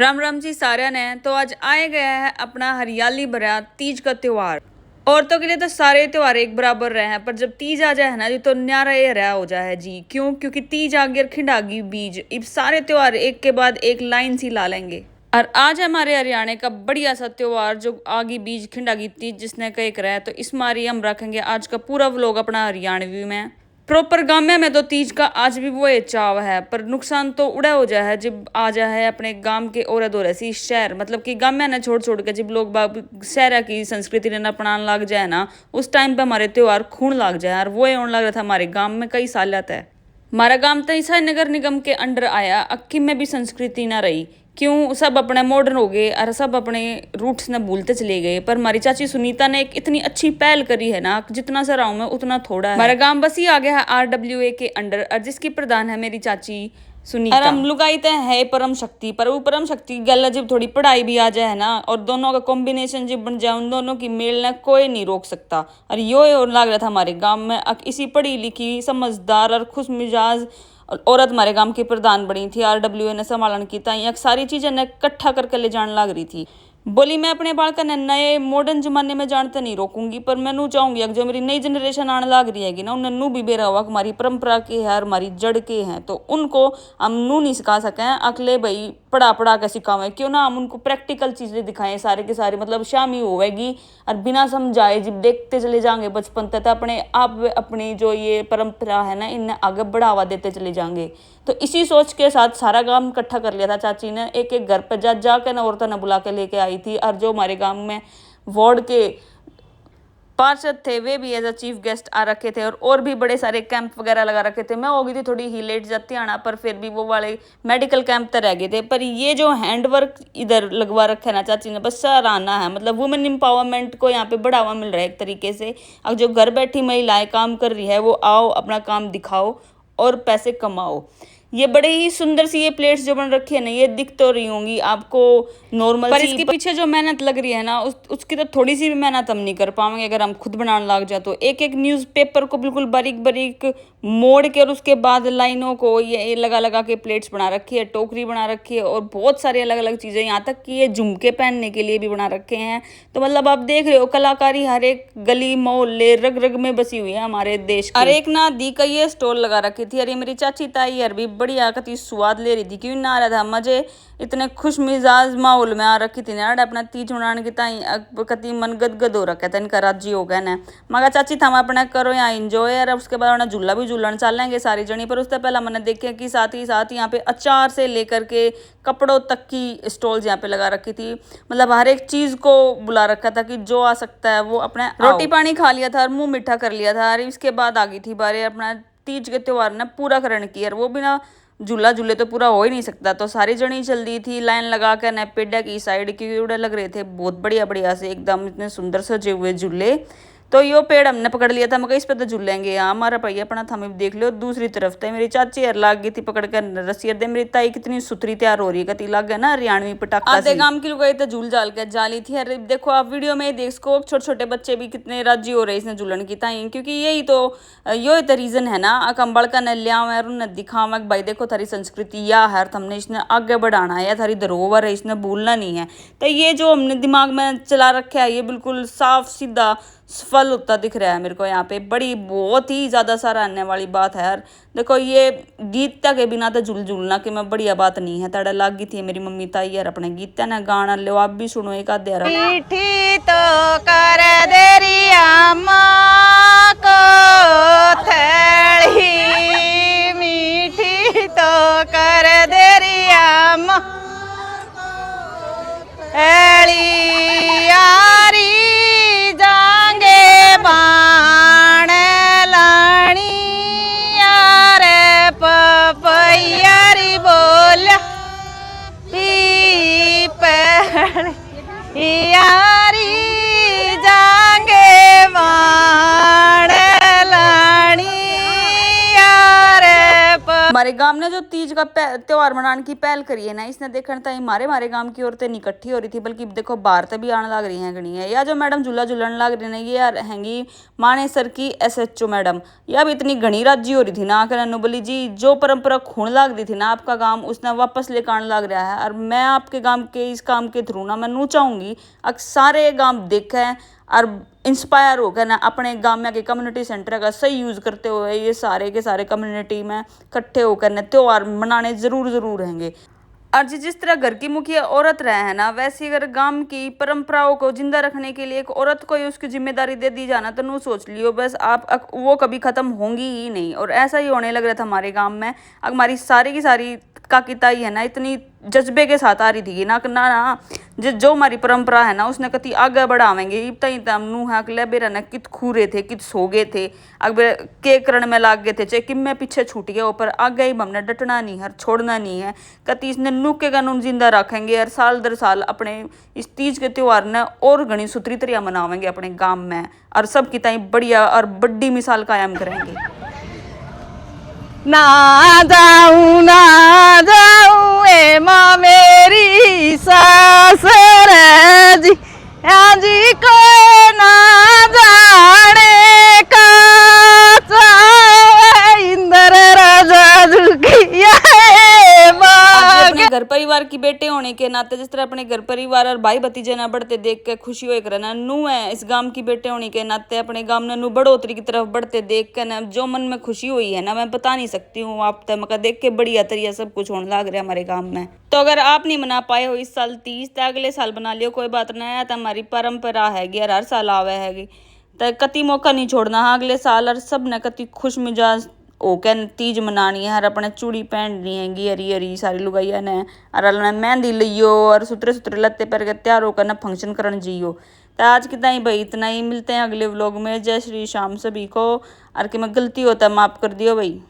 राम राम जी साਰਿਆਂ ने। तो आज आए गया है अपना हरियाली भरा तीज का त्योहार। औरतों के लिए तो सारे त्योहार एक बराबर रहे हैं, पर जब तीज आ जाए ना जी तो न्यारा ये रहा हो जाए जी। क्यों? क्योंकि तीज आ गई और खिंडागी बीज, इब सारे त्योहार एक के बाद एक लाइन सी ला लेंगे। और आज हमारे हरियाणा का बढ़िया सा त्योहार जो आगी बीज खिंडागी तीज जिसने कह कर है, तो इस मारी हम रखेंगे आज का पूरा व्लॉग अपना हरियाणवी में। प्रॉपर गाम्या में तो तीज का आज भी वो चाव है, पर नुकसान तो उड़ा हो जाए है जब आ जाए है अपने गांव के और दौरे सी शहर। मतलब कि गाम्या ने छोड़ छोड़ के जब लोग शहर की संस्कृति ने अपनाने लग जाए ना, उस टाइम पे हमारे त्योहार खून लग जाए। और वो होने लग रहा था हमारे गांव में कई साल है। हमारा गांव तो ईसा नगर निगम के अंडर आया, अक्की में भी संस्कृति ना रही। क्यों? सब अपने मॉडर्न हो गए और सब अपने रूट्स ने भूलते चले गए। पर हमारी चाची सुनीता ने एक इतनी अच्छी पहल करी है ना, जितना सराहूं मैं उतना थोड़ा है। हमारा गांव बस ही आ गया है RWA के अंडर, और जिसकी प्रधान है मेरी चाची सुनीता। और हम लुगाई तो है परम शक्ति, पर वो परम शक्ति गल जब थोड़ी पढ़ाई भी आ जाए ना, और दोनों का कॉम्बिनेशन जब बन जाए, उन दोनों की मेल ने कोई नहीं रोक सकता। और यो लग रहा था हमारे गांव में इसी पढ़ी लिखी समझदार और खुश मिजाज औरत हमारे गांव की प्रधान बनी थी। RWA ने संभालन की ताई सारी चीजें ने इकट्ठा करके ले जाने लग रही थी। बोली मैं अपने बालक ने नए मॉडर्न जमाने में जानते नहीं रोकूंगी, पर मैं नू चाहूंगी जो मेरी नई जनरेशन आने लग रही है ना, उन्हें नू भी बेरा हुआ हमारी परंपरा के है और हमारी जड़ के हैं, तो उनको हम नू नहीं सिखा सके अगले भाई पढ़ा पढ़ा के सिखावे। क्यों ना हम उनको प्रैक्टिकल चीजें दिखाएं सारे के सारे, मतलब शामी होएगी और बिना समझाए जब देखते चले जाएंगे बचपन तक अपने आप अपनी जो ये परंपरा है ना इन्हें आगे बढ़ावा देते चले जाएंगे। तो इसी सोच के साथ सारा गांव इकट्ठा कर लिया था चाची ने। एक एक घर पे जा जाकर ना औरतों ने बुला के लेके आई थी। और जो हमारे गांव में वार्ड के पार्षद थे वे भी एज अ चीफ गेस्ट आ रखे थे, और भी बड़े सारे कैंप वगैरह लगा रखे थे। मैं हो गई थी थोड़ी ही लेट जाती आना, पर फिर भी वो वाले मेडिकल कैंप तो रह गए थे। पर ये जो हैंडवर्क इधर लगवा रखा है ना चाची ने, बस सराहना है। मतलब वुमेन एम्पावरमेंट को यहाँ पे बढ़ावा मिल रहा है एक तरीके से। अब जो घर बैठी महिलाएं काम कर रही है वो आओ अपना काम दिखाओ और पैसे कमाओ। ये बड़े ही सुंदर सी ये प्लेट्स जो बन रखी है ना, ये दिख तो रही होंगी आपको नॉर्मल, पर इसके पीछे जो मेहनत लग रही है ना उसकी तो थोड़ी सी भी मेहनत हम नहीं कर पाएंगे अगर हम खुद बनाने लग जाए। तो एक एक न्यूज़पेपर को बिल्कुल बारीक बारीक मोड़ के और उसके बाद लाइनों को ये लगा लगा के प्लेट्स बना रखी है, टोकरी बना रखी है, और बहुत सारी अलग अलग चीजें, यहाँ तक कि ये झुमके पहनने के लिए भी बना रखे हैं। तो मतलब आप देख रहे हो कलाकारी हर एक गली मोहल्ले रग रग में बसी हुई है हमारे देश की। और एक ना दी का ये स्टॉल लगा रखी थी, अरे मेरी चाची ताई यार भी बढ़िया कति स्वाद ले रही थी। क्यों ना आ रहा था मजे, इतने खुश मिजाज माहौल में आ रखी थी ना अपना तीज मनाने की ताई कति मन गदगद हो रखा था, इनका राज्य हो गया ना। मगर चाची था अपना करो यहाँ इंजॉय, और उसके बाद उन्हें झूला भी झूलन चलेंगे सारी जनी। पर उससे पहले मैंने देखे कि साथ ही साथ यहाँ पे अचार से लेकर के कपड़ों तक की स्टॉल्स यहाँ पे लगा रखी थी। मतलब हर एक चीज को बुला रखा था कि जो आ सकता है वो अपने रोटी पानी खा लिया था और मुंह मीठा कर लिया था। और इसके बाद आ गई थी बारे अपना तीज के त्योहार ने पूरा करण की, और वो बिना झूला झूले तो पूरा हो ही नहीं सकता। तो सारी जनी चल दी थी लाइन लगा कर नेपेडा की साइड की उड़े लग रहे थे बहुत बढ़िया बढ़िया से एकदम इतने सुंदर सजे हुए झूले। तो यो पेड़ हमने पकड़ लिया था, मगर इस पे तो झूलेंगे यहाँ हमारा भैया अपना था। मैं देख लो दूसरी तरफ था मेरी चाची यार लाग गई थी पकड़ कर रस्सी दे। मेरी ताई कितनी सुथरी तैयार हो रही है, कती लाग गया ना हरियाणवी पटाखा। आधे काम की लुगाई तो झूल झाल के जाली थी। अरे देखो आप वीडियो में देख सको छोटे छोटे बच्चे भी कितने राजी हो रहे इसने झूलन की ताई, क्योंकि यही तो यो तो रीजन है ना अकम्बड़ का न लिया उन्हें दिखावा भाई देखो थारी संस्कृति या है, हमने इसने आगे बढ़ाना है, थारी धरोहर है इसने भूलना नहीं है। तो ये जो हमने दिमाग में चला रखा है ये बिल्कुल साफ सीधा सफल होता दिख रहा है मेरे को यहाँ पे। बड़ी बहुत ही ज्यादा सराहने वाली बात है यार। देखो ये गीता के बिना तो झूल झूलना कि मैं बढ़िया बात नहीं है। तड़ा लाग गई थी मेरी मम्मी ताई यार अपने गीता ने गाना लो आप भी सुनो एक आधे यार। मीठी तो कर देरी अम्मा को थैली, मीठी तो कर देरी अम्मा थैली यारी जांगे बाण लानी यार पपैयारी बोल पी पर यारी जांगे बाण लानी यार। हमारे हमारे गांव ने जो तीज का त्योहार मनाने की पहल करी है ना, इसने देखने ताई मारे गांव की औरतें नहीं इकट्ठी हो रही थी, बल्कि देखो बाहर से भी आने लग रही हैं गणी है। या जो मैडम झूला झूलन लग रही है ये यार हैंगी मानेसर की SHO मैडम, यह भी इतनी घनी राजी हो रही थी ना कि बोली जी जो परंपरा खून लग रही थी ना आपका गांव उसने वापस लेकर आने लग रहा है। और मैं आपके गांव के इस काम के थ्रू ना मैं नू चाहूंगी सारे गांव देखें और इंस्पायर होकर ना अपने गांव में के कम्युनिटी सेंटर का सही यूज़ करते हुए ये सारे के सारे कम्युनिटी में इकट्ठे होकर ना त्योहार मनाने ज़रूर रहेंगे। और जिस तरह घर की मुखिया औरत रहे है ना, वैसे अगर गांव की परंपराओं को जिंदा रखने के लिए एक औरत को ही उसकी जिम्मेदारी दे दी जाना तो नू सोच लियो बस आप वो कभी खत्म होंगी ही नहीं। और ऐसा ही होने लग रहा था हमारे गांव में। हमारी सारी की सारी काकी ताई है ना इतनी जज्बे के साथ आ रही थी ना जो हमारी परंपरा है ना उसने कति आगे बढ़ावेंगे तई तम नू है अगले बेरा ना कित खूरे थे कित सोगे थे अगर के करण में लाग गए थे चाहे किम में पीछे छूट गया ऊपर आगे ही हमने डटना नहीं है छोड़ना नहीं है। कति इसने नू के कानून जिंदा रखेंगे और साल दर साल अपने इस तीज के त्योहार ने और घनी सुथरी तरह मनावेंगे अपने गांव में और सबकी ताई बढ़िया और बड़ी मिसाल कायम करेंगे। ना जाऊं ए माँ मेरी सास रे जी जी को ना जाने का इंद्र राजा झुकिया अपने घर परिवार की बेटे होने के नाते जिस तरह अपने घर परिवार और भाई भतीजे ना बढ़ते देख के खुशी हो करना नू है इस गांव की बेटे होने के नाते अपने गांव ने नू बढ़ोतरी की तरफ बढ़ते देख कर ना जो मन में खुशी हुई है ना मैं बता नहीं सकती हूँ। आप तक मका देख के बढ़िया तरिया सब कुछ होने लग रहा है हमारे गांव में। तो अगर आप नहीं मना पाए हो इस साल तीज तो अगले साल बना लियो कोई बात नहीं है। तो हमारी परंपरा हैगी और हर साल आवे हैगी तो कति मौका नहीं छोड़ना। हाँ अगले साल और सब ने कति खुश मिजाज ओके तीज मनानी है। हर अपने चूड़ी पहननी हैगी हरी हरी सारी लुगाइया ने और मेहंदी लियो और सुतरे सुतरे लत्ते पर के तैयार होकर ना फंक्शन करन जियो। तो आज की ताई भाई इतना ही, मिलते हैं अगले व्लॉग में। जय श्री श्याम सभी को। और कि मैं गलती होता माफ कर दियो भाई।